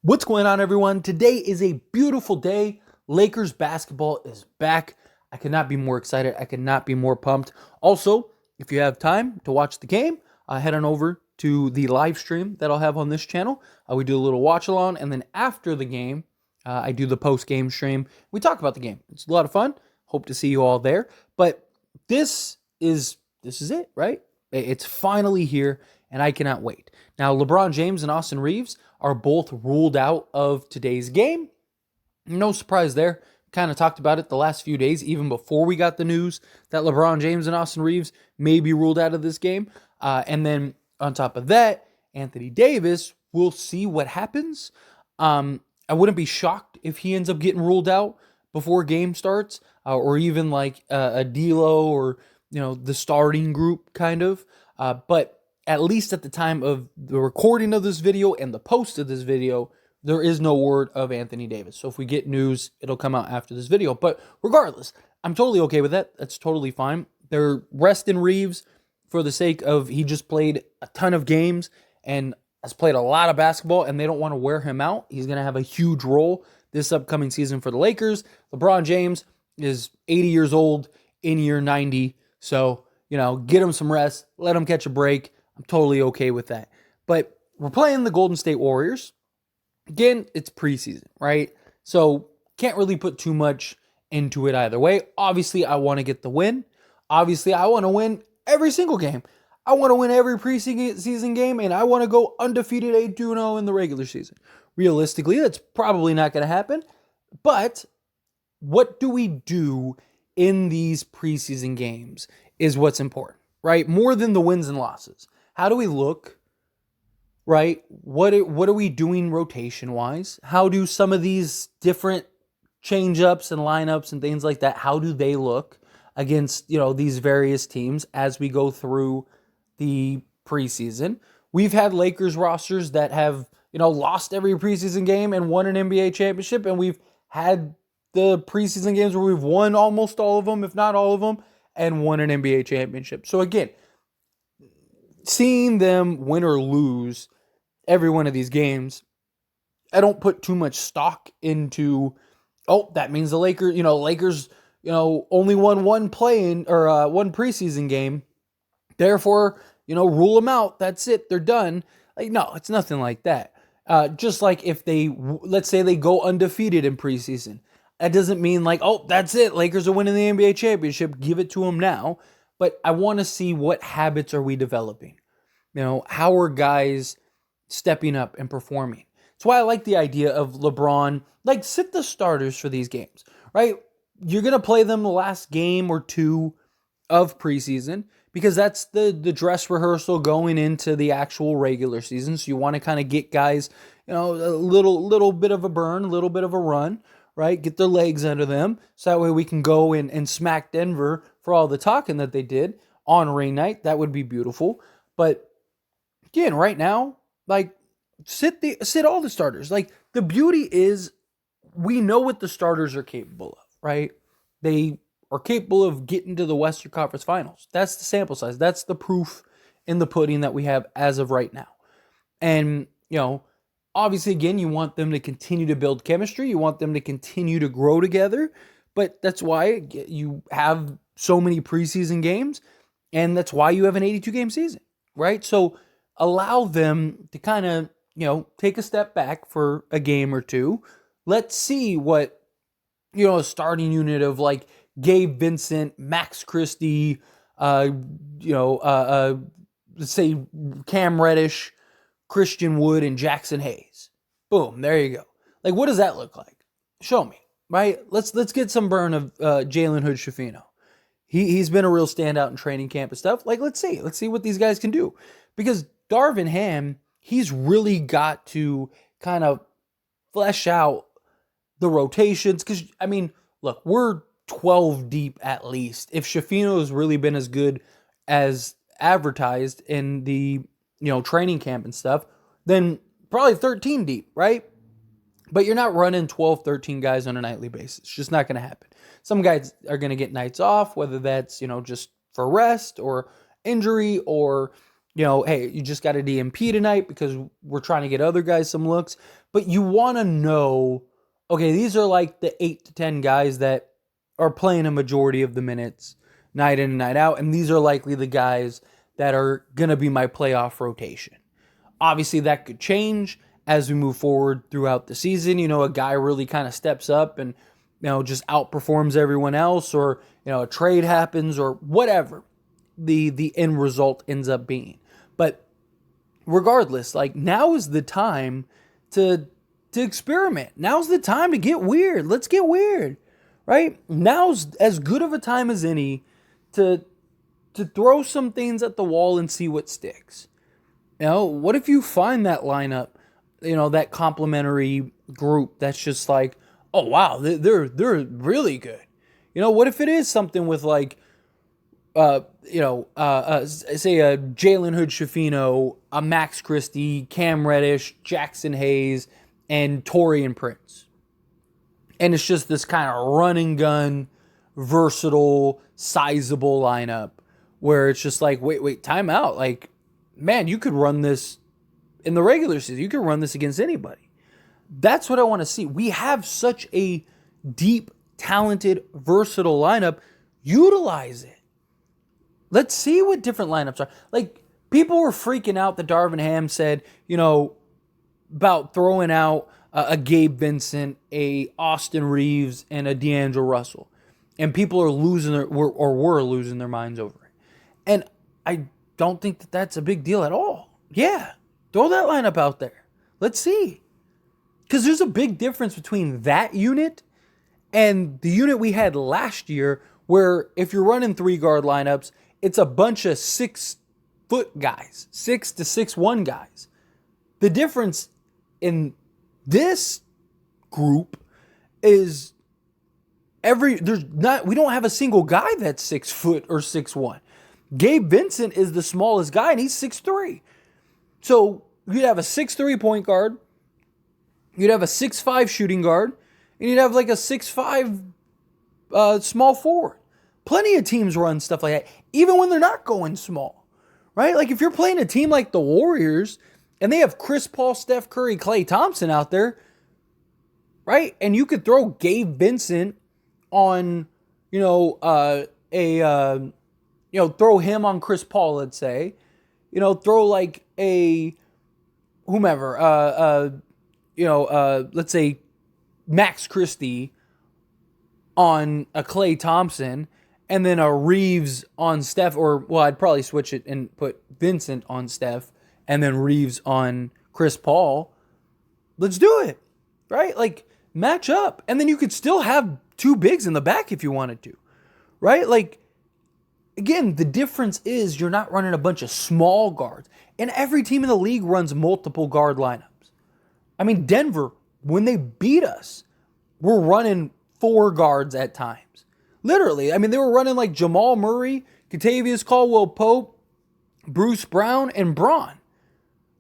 What's going on, everyone? Today is a beautiful day. Lakers basketball is back. I could not be more excited. I could not be more pumped. Also, if you have time to watch the game, head on over to the live stream that I'll have on this channel. We do a little watch along, and then after the game, I do the post game stream. We talk about the game. It's a lot of fun. Hope to see you all there. But this is it, right? It's finally here, and I cannot wait. Now, LeBron James and Austin Reeves are both ruled out of today's game. No surprise there. Kind of talked about it the last few days, even before we got the news that LeBron James and Austin Reeves may be ruled out of this game. And then on top of that, Anthony Davis, we'll see what happens. I wouldn't be shocked if he ends up getting ruled out before game starts, or even like a D'Lo or the starting group kind of. But at least at the time of the recording of this video and the post of this video, there is no word of Anthony Davis. So if we get news, it'll come out after this video. But regardless, I'm totally okay with that. That's totally fine. They're resting Reeves for the sake of he just played a ton of games and has played a lot of basketball, and they don't want to wear him out. He's going to have a huge role this upcoming season for the Lakers. LeBron James is 80 years old in year 90. So, get him some rest, let him catch a break. I'm totally okay with that. But we're playing the Golden State Warriors. Again, it's preseason, right? So can't really put too much into it either way. Obviously, I want to get the win. Obviously, I want to win every single game. I want to win every preseason game, and I want to go undefeated 8-2-0 in the regular season. Realistically, that's probably not going to happen. But what do we do in these preseason games is what's important, right? More than the wins and losses. How do we look, right? What are we doing rotation-wise? How do some of these different change-ups and lineups and things like that, how do they look against, these various teams as we go through the preseason? We've had Lakers rosters that have, lost every preseason game and won an NBA championship, and we've had the preseason games where we've won almost all of them, if not all of them, and won an NBA championship. So again, seeing them win or lose every one of these games, I don't put too much stock into, that means the Lakers, only won one play-in or one preseason game. Therefore, rule them out. That's it. They're done. Like, no, it's nothing like that. Just like if let's say they go undefeated in preseason, that doesn't mean like, that's it. Lakers are winning the NBA championship. Give it to them now. But I want to see what habits are we developing. How are guys stepping up and performing? That's why I like the idea of LeBron, like sit the starters for these games, right? You're going to play them the last game or two of preseason because that's the dress rehearsal going into the actual regular season. So you want to kind of get guys, a little bit of a burn, a little bit of a run, right? Get their legs under them. So that way we can go and smack Denver for all the talking that they did on rain night. That would be beautiful. But again, right now, like sit all the starters. Like the beauty is we know what the starters are capable of, right? They are capable of getting to the Western Conference Finals. That's the sample size. That's the proof in the pudding that we have as of right now. And, obviously, again, you want them to continue to build chemistry. You want them to continue to grow together. But that's why you have so many preseason games. And that's why you have an 82-game season, right? So allow them to kind of, take a step back for a game or two. Let's see what, a starting unit of like Gabe Vincent, Max Christie, let's say Cam Reddish, Christian Wood, and Jackson Hayes. Boom, there you go. Like, what does that look like? Show me, right? Let's get some burn of Jalen Hood-Schifino. He's been a real standout in training camp and stuff. Like, let's see what these guys can do. Because Darvin Ham, he's really got to kind of flesh out the rotations. Because, look, we're 12 deep at least. If Schifino has really been as good as advertised in the, training camp and stuff, then probably 13 deep, right? But you're not running 12, 13 guys on a nightly basis. It's just not going to happen. Some guys are going to get nights off, whether that's, just for rest or injury or, Hey, you just got a DMP tonight because we're trying to get other guys some looks. But you want to know, okay, these are like the 8 to 10 guys that are playing a majority of the minutes night in and night out. And these are likely the guys that are going to be my playoff rotation. Obviously, that could change as we move forward throughout the season. A guy really kind of steps up and, just outperforms everyone else, or, a trade happens or whatever the end result ends up being. But regardless, like, now is the time to experiment. Now's the time to get weird. Let's get weird, right? Now's as good of a time as any to throw some things at the wall and see what sticks. What if you find that lineup, that complementary group that's just like, oh wow, they're really good. What if it is something with like, say a Jalen Hood-Schifino, a Max Christie, Cam Reddish, Jackson Hayes, and Taurean Prince. And it's just this kind of run and gun, versatile, sizable lineup where it's just like, wait, time out. Like, man, you could run this in the regular season. You could run this against anybody. That's what I want to see. We have such a deep, talented, versatile lineup. Utilize it. Let's see what different lineups are. Like, people were freaking out that Darvin Ham said, about throwing out a Gabe Vincent, a Austin Reeves, and a D'Angelo Russell. And people are were losing their minds over it. And I don't think that that's a big deal at all. Yeah, throw that lineup out there. Let's see. Because there's a big difference between that unit and the unit we had last year, where if you're running 3-guard lineups, it's a bunch of 6-foot guys, 6 to 6'1" guys. The difference in this group is we don't have a single guy that's 6 foot or 6'1". Gabe Vincent is the smallest guy and he's 6'3". So you'd have a 6'3" point guard, you'd have a 6'5" shooting guard, and you'd have like a 6'5" small forward. Plenty of teams run stuff like that, even when they're not going small, right? Like if you're playing a team like the Warriors and they have Chris Paul, Steph Curry, Klay Thompson out there, right? And you could throw Gabe Vincent on, throw him on Chris Paul, let's say, throw like a whomever, let's say Max Christie on a Klay Thompson, and then a Reeves on Steph, I'd probably switch it and put Vincent on Steph, and then Reeves on Chris Paul. Let's do it, right? Like, match up. And then you could still have 2 bigs in the back if you wanted to, right? Like, again, the difference is you're not running a bunch of small guards. And every team in the league runs multiple guard lineups. I mean, Denver, when they beat us, were running 4 guards at times. Literally. I mean, they were running like Jamal Murray, Kentavious Caldwell-Pope, Bruce Brown, and Braun.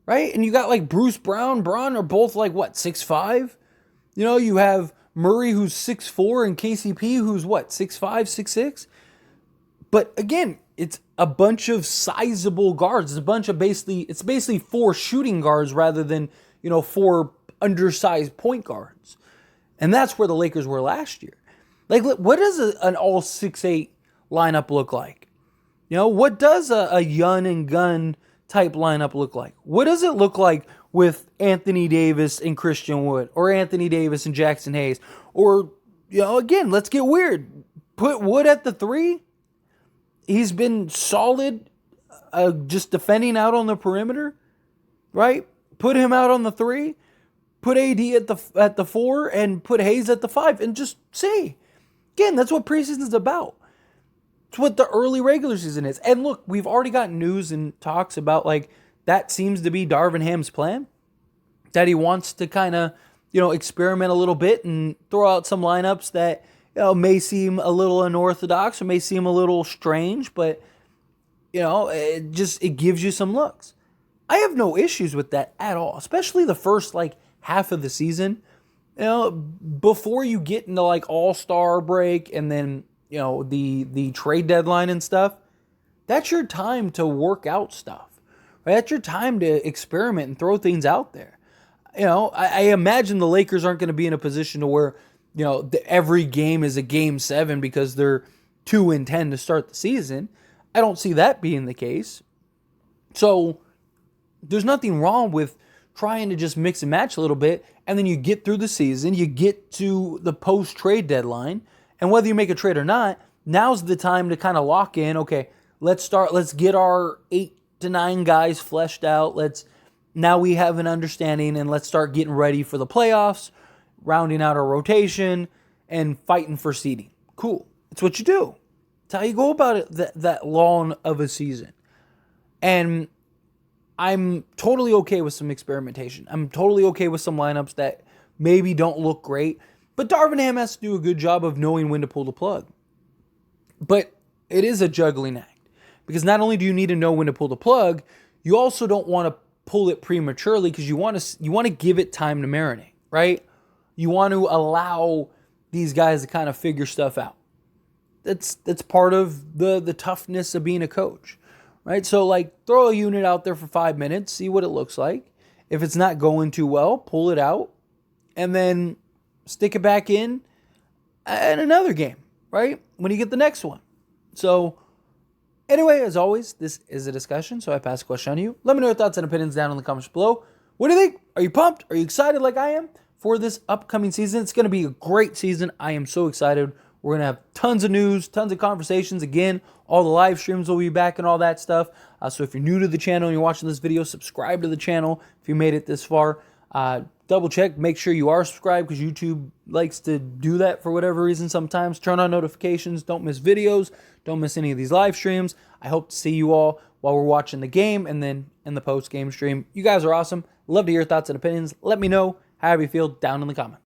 Right? And you got like Bruce Brown, Braun are both like, 6'5"? You have Murray who's 6'4", and KCP who's 6'5", 6'6"? But again, it's a bunch of sizable guards. It's basically 4 shooting guards rather than, 4 undersized point guards. And that's where the Lakers were last year. Like, what does an all 6'8" lineup look like? What does a Yun and Gun type lineup look like? What does it look like with Anthony Davis and Christian Wood, or Anthony Davis and Jackson Hayes? Or, again, let's get weird. Put Wood at the 3. He's been solid, just defending out on the perimeter, right? Put him out on the 3. Put AD at the 4 and put Hayes at the 5 and just see. Again, that's what preseason's about. It's what the early regular season is. And look, we've already got news and talks about like that seems to be Darvin Ham's plan. That he wants to kind of, experiment a little bit and throw out some lineups that, may seem a little unorthodox or may seem a little strange, but, it gives you some looks. I have no issues with that at all, especially the first half of the season. Before you get into All-Star break and then, the trade deadline and stuff, that's your time to work out stuff, Right? That's your time to experiment and throw things out there. I imagine the Lakers aren't going to be in a position to where, every game is a game 7 because they're 2-10 to start the season. I don't see that being the case. So there's nothing wrong with trying to just mix and match a little bit, and then you get through the season, you get to the post-trade deadline, and whether you make a trade or not, now's the time to kind of lock in, okay, let's get our 8 to 9 guys fleshed out. Now we have an understanding, and let's start getting ready for the playoffs, rounding out our rotation, and fighting for seeding. Cool. It's what you do. It's how you go about it that long of a season. And I'm totally okay with some experimentation. I'm totally okay with some lineups that maybe don't look great. But Darvin Ham has to do a good job of knowing when to pull the plug. But it is a juggling act. Because not only do you need to know when to pull the plug, you also don't want to pull it prematurely because you want to give it time to marinate, right? You want to allow these guys to kind of figure stuff out. That's part of the toughness of being a coach, right? So throw a unit out there for 5 minutes, see what it looks like. If it's not going too well, pull it out and then stick it back in another game, right? When you get the next one. So anyway, as always, this is a discussion, so I pass the question on to you. Let me know your thoughts and opinions down in the comments below. What do you think? Are you pumped? Are you excited like I am for this upcoming season? It's going to be a great season. I am so excited. We're going to have tons of news, tons of conversations. Again, all the live streams will be back and all that stuff. So if you're new to the channel and you're watching this video, subscribe to the channel if you made it this far. Double check, make sure you are subscribed because YouTube likes to do that for whatever reason sometimes. Turn on notifications. Don't miss videos. Don't miss any of these live streams. I hope to see you all while we're watching the game and then in the post-game stream. You guys are awesome. Love to hear your thoughts and opinions. Let me know however you feel down in the comments.